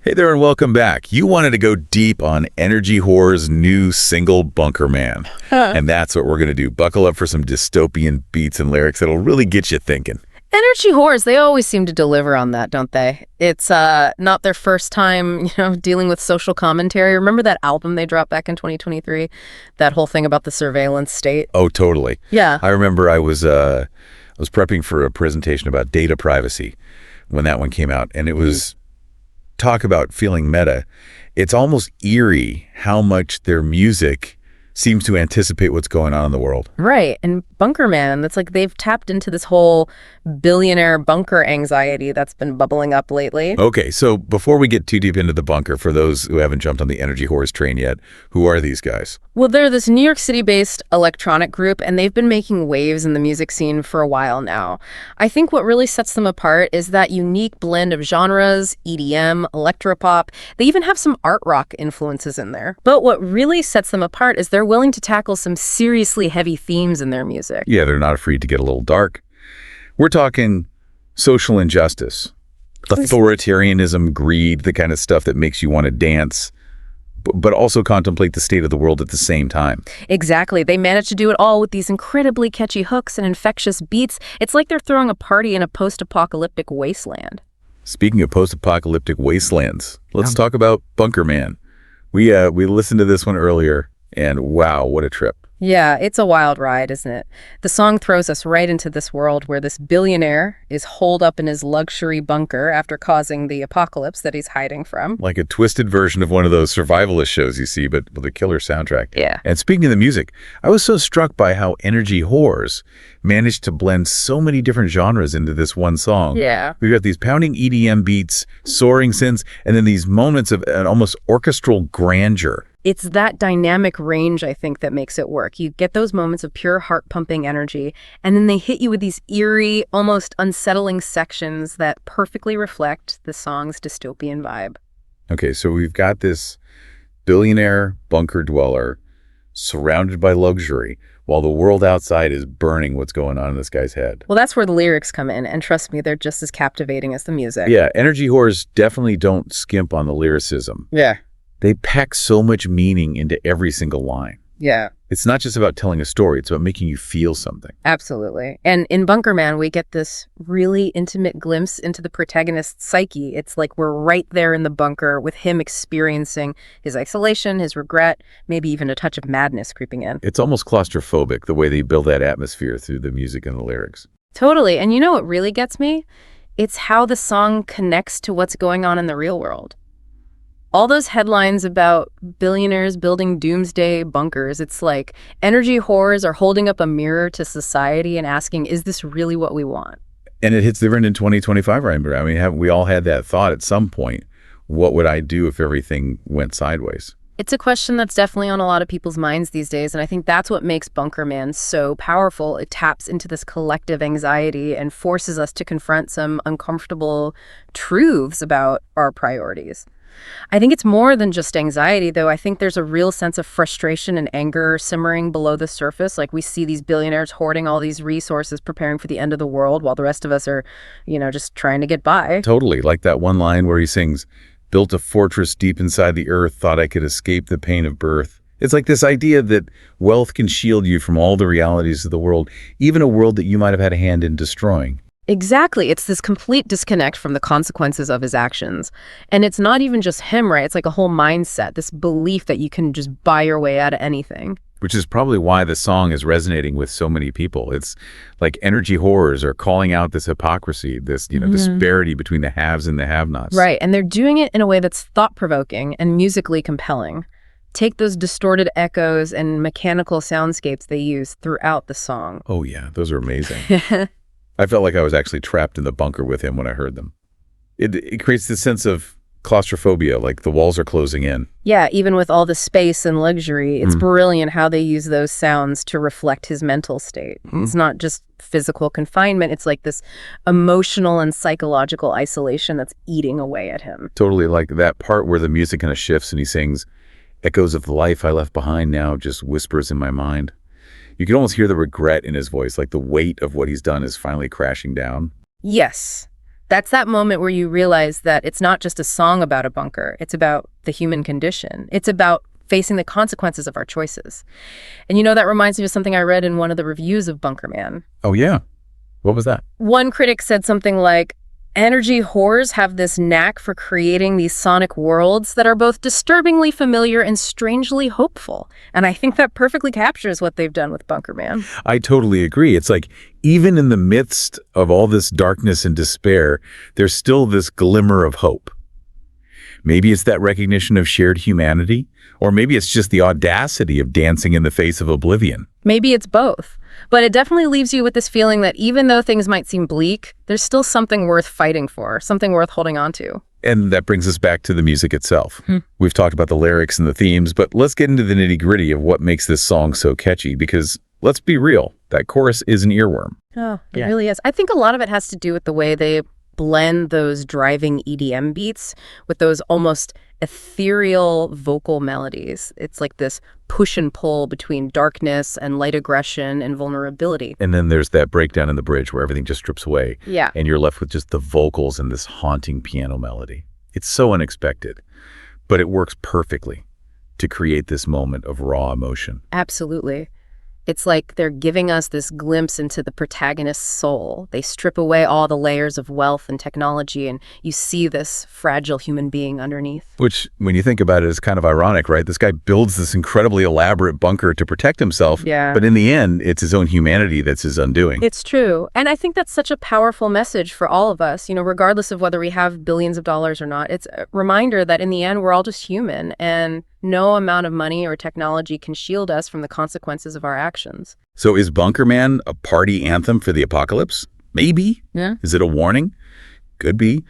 Hey there and welcome back. You wanted to go deep on Energy Whore's new single, Bunker Man. And that's what we're going to do. Buckle up for some dystopian beats and lyrics that'll really get you thinking. Energy whores, they always seem to deliver on that, don't they? It's not their first time, dealing with social commentary. Remember that album they dropped back in 2023? That whole thing about the surveillance state? Oh, totally. Yeah. I remember I was prepping for a presentation about data privacy when that one came out, and it was talk about feeling meta. It's almost eerie how much their music seems to anticipate what's going on in the world. Right. And Bunker Man, that's like they've tapped into this whole billionaire bunker anxiety that's been bubbling up lately. Okay, so before we get too deep into the bunker, for those who haven't jumped on the Energy Whores train yet, who are these guys? Well, they're this New York City-based electronic group, and they've been making waves in the music scene for a while now. I think what really sets them apart is that unique blend of genres, EDM, electropop. They even have some art rock influences in there. But what really sets them apart is they're willing to tackle some seriously heavy themes in their music. Yeah, they're not afraid to get a little dark. We're talking social injustice, authoritarianism, greed, the kind of stuff that makes you want to dance, but also contemplate the state of the world at the same time. Exactly. They manage to do it all with these incredibly catchy hooks and infectious beats. It's like they're throwing a party in a post-apocalyptic wasteland. Speaking of post-apocalyptic wastelands, let's talk about Bunker Man. We listened to this one earlier, and wow, what a trip. Yeah, it's a wild ride, isn't it? The song throws us right into this world where this billionaire is holed up in his luxury bunker after causing the apocalypse that he's hiding from. Like a twisted version of one of those survivalist shows you see, but with a killer soundtrack. Yeah. And speaking of the music, I was so struck by how Energy Whores managed to blend so many different genres into this one song. Yeah. We've got these pounding EDM beats, soaring synths, and then these moments of an almost orchestral grandeur. It's that dynamic range, I think, that makes it work. You get those moments of pure heart-pumping energy, and then they hit you with these eerie, almost unsettling sections that perfectly reflect the song's dystopian vibe. Okay, so we've got this billionaire bunker dweller surrounded by luxury while the world outside is burning what's going on in this guy's head. Well, that's where the lyrics come in, and trust me, they're just as captivating as the music. Yeah, Energy Whores definitely don't skimp on the lyricism. Yeah. They pack so much meaning into every single line. Yeah. It's not just about telling a story, it's about making you feel something. Absolutely. And in Bunker Man, we get this really intimate glimpse into the protagonist's psyche. It's like we're right there in the bunker with him experiencing his isolation, his regret, maybe even a touch of madness creeping in. It's almost claustrophobic, the way they build that atmosphere through the music and the lyrics. Totally. And you know what really gets me? It's how the song connects to what's going on in the real world. All those headlines about billionaires building doomsday bunkers, it's like energy whores are holding up a mirror to society and asking, is this really what we want? And it hits different in 2025, right? I mean, have we all had that thought at some point? What would I do if everything went sideways? It's a question that's definitely on a lot of people's minds these days, and I think that's what makes Bunker Man so powerful. It taps into this collective anxiety and forces us to confront some uncomfortable truths about our priorities. I think it's more than just anxiety, though. I think there's a real sense of frustration and anger simmering below the surface. Like we see these billionaires hoarding all these resources, preparing for the end of the world, while the rest of us are, just trying to get by. Totally. Like that one line where he sings, "Built a fortress deep inside the earth, thought I could escape the pain of birth." It's like this idea that wealth can shield you from all the realities of the world, even a world that you might have had a hand in destroying. Exactly. It's this complete disconnect from the consequences of his actions. And it's not even just him, right? It's like a whole mindset, this belief that you can just buy your way out of anything. Which is probably why the song is resonating with so many people. It's like Energy Whores are calling out this hypocrisy, this disparity between the haves and the have-nots. Right. And they're doing it in a way that's thought-provoking and musically compelling. Take those distorted echoes and mechanical soundscapes they use throughout the song. Oh, yeah. Those are amazing. I felt like I was actually trapped in the bunker with him when I heard them. It creates this sense of claustrophobia, like the walls are closing in. Yeah, even with all the space and luxury, it's brilliant how they use those sounds to reflect his mental state. It's not just physical confinement, it's like this emotional and psychological isolation that's eating away at him. Totally, like that part where the music kind of shifts and he sings, "Echoes of the life I left behind now just whispers in my mind." You can almost hear the regret in his voice, like the weight of what he's done is finally crashing down. Yes. That's that moment where you realize that it's not just a song about a bunker. It's about the human condition. It's about facing the consequences of our choices. And that reminds me of something I read in one of the reviews of Bunker Man. Oh, yeah. What was that? One critic said something like, energy whores have this knack for creating these sonic worlds that are both disturbingly familiar and strangely hopeful. And I think that perfectly captures what they've done with Bunker Man. I totally agree. It's like, even in the midst of all this darkness and despair, there's still this glimmer of hope. Maybe it's that recognition of shared humanity, or maybe it's just the audacity of dancing in the face of oblivion. Maybe it's both. But it definitely leaves you with this feeling that even though things might seem bleak, there's still something worth fighting for, something worth holding on to. And that brings us back to the music itself. We've talked about the lyrics and the themes, but let's get into the nitty-gritty of what makes this song so catchy, because let's be real, that chorus is an earworm. Oh, it really is. I think a lot of it has to do with the way they blend those driving EDM beats with those almost ethereal vocal melodies. It's like this push and pull between darkness and light aggression and vulnerability. And then there's that breakdown in the bridge where everything just strips away. Yeah. And you're left with just the vocals and this haunting piano melody. It's so unexpected, but it works perfectly to create this moment of raw emotion. Absolutely. It's like they're giving us this glimpse into the protagonist's soul. They strip away all the layers of wealth and technology, and you see this fragile human being underneath. Which, when you think about it, is kind of ironic, right? This guy builds this incredibly elaborate bunker to protect himself, but in the end, it's his own humanity that's his undoing. It's true. And I think that's such a powerful message for all of us, regardless of whether we have billions of dollars or not. It's a reminder that in the end, we're all just human, and no amount of money or technology can shield us from the consequences of our actions. So is Bunker Man a party anthem for the apocalypse? Maybe. Yeah. Is it a warning? Could be.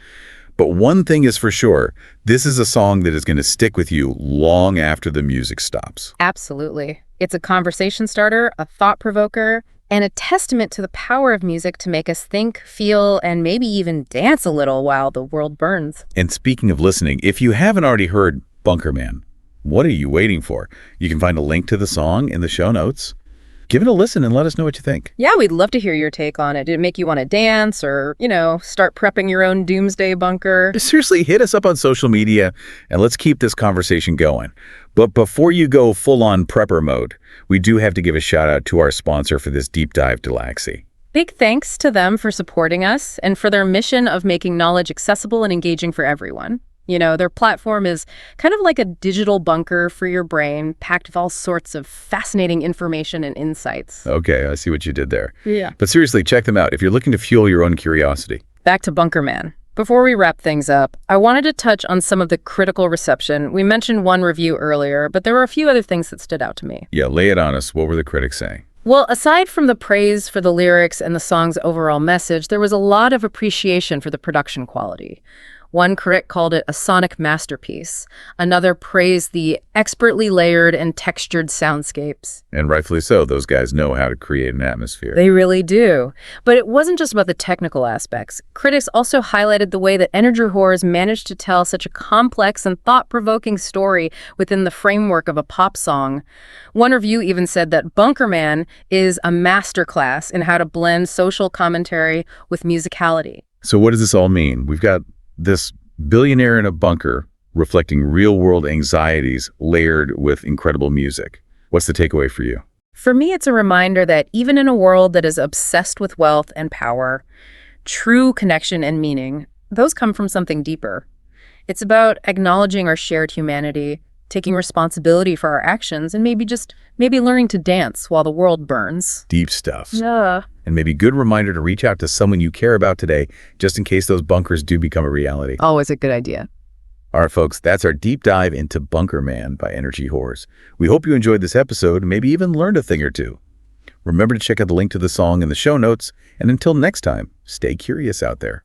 But one thing is for sure, this is a song that is going to stick with you long after the music stops. Absolutely. It's a conversation starter, a thought provoker, and a testament to the power of music to make us think, feel, and maybe even dance a little while the world burns. And speaking of listening, if you haven't already heard Bunker Man, what are you waiting for? You can find a link to the song in the show notes. Give it a listen and let us know what you think. Yeah, we'd love to hear your take on it. Did it make you want to dance or, start prepping your own doomsday bunker? Seriously, hit us up on social media and let's keep this conversation going. But before you go full-on prepper mode, we do have to give a shout out to our sponsor for this deep dive, Delaxy. Big thanks to them for supporting us and for their mission of making knowledge accessible and engaging for everyone. Their platform is kind of like a digital bunker for your brain, packed with all sorts of fascinating information and insights. Okay, I see what you did there. Yeah. But seriously, check them out if you're looking to fuel your own curiosity. Back to Bunker Man. Before we wrap things up, I wanted to touch on some of the critical reception. We mentioned one review earlier, but there were a few other things that stood out to me. Yeah, lay it on us. What were the critics saying? Well, aside from the praise for the lyrics and the song's overall message, there was a lot of appreciation for the production quality. One critic called it a sonic masterpiece. Another praised the expertly layered and textured soundscapes. And rightfully so. Those guys know how to create an atmosphere. They really do. But it wasn't just about the technical aspects. Critics also highlighted the way that energy whores managed to tell such a complex and thought-provoking story within the framework of a pop song. One review even said that Bunker Man is a masterclass in how to blend social commentary with musicality. So what does this all mean? We've got this billionaire in a bunker reflecting real-world anxieties layered with incredible music. What's the takeaway for you? For me, it's a reminder that even in a world that is obsessed with wealth and power, true connection and meaning, those come from something deeper. It's about acknowledging our shared humanity, taking responsibility for our actions, and maybe learning to dance while the world burns. Deep stuff. Yeah. And maybe a good reminder to reach out to someone you care about today, just in case those bunkers do become a reality. Always a good idea. All right, folks, that's our deep dive into Bunker Man by Energy Whores. We hope you enjoyed this episode and maybe even learned a thing or two. Remember to check out the link to the song in the show notes, and until next time, stay curious out there.